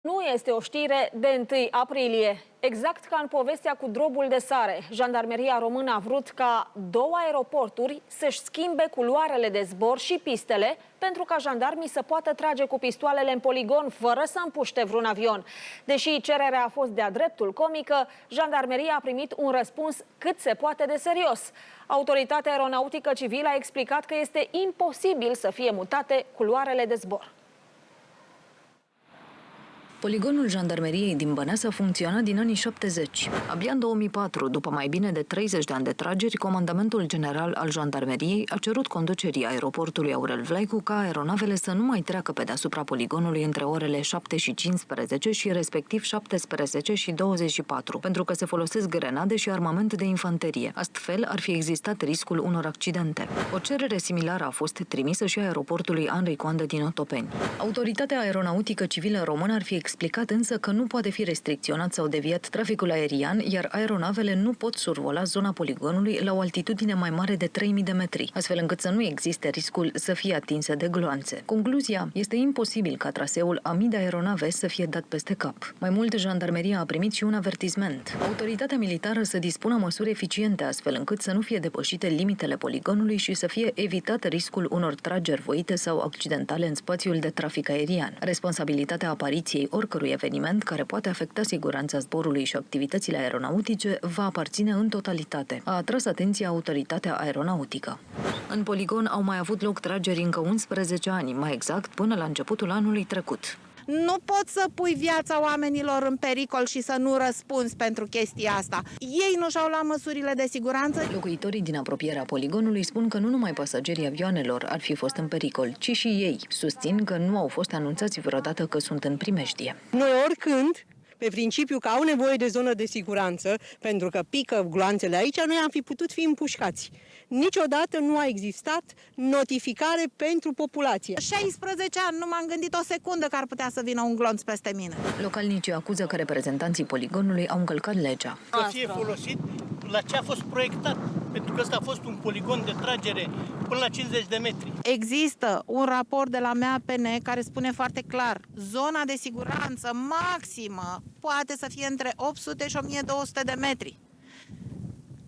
Nu este o știre de 1 aprilie. Exact ca în povestea cu drobul de sare, Jandarmeria Română a vrut ca 2 aeroporturi să-și schimbe culoarele de zbor și pistele pentru ca jandarmii să poată trage cu pistoalele în poligon fără să împuște vreun avion. Deși cererea a fost de-a dreptul comică, Jandarmeria a primit un răspuns cât se poate de serios. Autoritatea Aeronautică Civilă a explicat că este imposibil să fie mutate culoarele de zbor. Poligonul Jandarmeriei din Băneasa funcționa din anii 70. Abia în 2004, după mai bine de 30 de ani de trageri, Comandamentul General al Jandarmeriei a cerut conducerii aeroportului Aurel Vlaicu ca aeronavele să nu mai treacă pe deasupra poligonului între orele 7 și 15 și respectiv 17 și 24, pentru că se folosesc grenade și armament de infanterie. Astfel, ar fi existat riscul unor accidente. O cerere similară a fost trimisă și aeroportului Andrei Coandă din Otopeni. Autoritatea Aeronautică Civilă Română ar fi explicat însă că nu poate fi restricționat sau deviat traficul aerian, iar aeronavele nu pot survola zona poligonului la o altitudine mai mare de 3000 de metri, astfel încât să nu existe riscul să fie atinse de gloanțe. Concluzia: este imposibil ca traseul a mii de aeronave să fie dat peste cap. Mai mult, Jandarmeria a primit și un avertisment. Autoritatea militară să dispună măsuri eficiente, astfel încât să nu fie depășite limitele poligonului și să fie evitat riscul unor trageri voite sau accidentale în spațiul de trafic aerian. Responsabilitatea apariției oricărui eveniment care poate afecta siguranța zborului și activitățile aeronautice va aparține în totalitate, a atras atenția autoritatea aeronautică. În poligon au mai avut loc trageri încă 11 ani, mai exact până la începutul anului trecut. Nu poți să pui viața oamenilor în pericol și să nu răspunzi pentru chestia asta. Ei nu și-au luat măsurile de siguranță. Locuitorii din apropierea poligonului spun că nu numai pasagerii avioanelor ar fi fost în pericol, ci și ei. Susțin că nu au fost anunțați vreodată că sunt în primejdie. Noi oricând, pe principiu că au nevoie de zonă de siguranță, pentru că pică gloanțele aici, noi am fi putut fi împușcați. Niciodată nu a existat notificare pentru populație. 16 ani, nu m-am gândit o secundă că ar putea să vină un glonț peste mine. Localnicii acuză că reprezentanții poligonului au încălcat legea. Să fie folosit la ce a fost proiectat, pentru că ăsta a fost un poligon de tragere până la 50 de metri. Există un raport de la MAPN care spune foarte clar: zona de siguranță maximă poate să fie între 800 și 1200 de metri.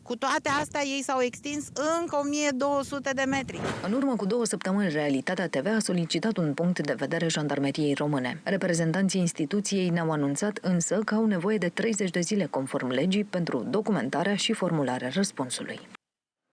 Cu toate astea, ei s-au extins încă 1200 de metri. În urmă cu 2 săptămâni, Realitatea TV a solicitat un punct de vedere Jandarmeriei Române. Reprezentanții instituției ne-au anunțat însă că au nevoie de 30 de zile conform legii pentru documentarea și formularea răspunsului.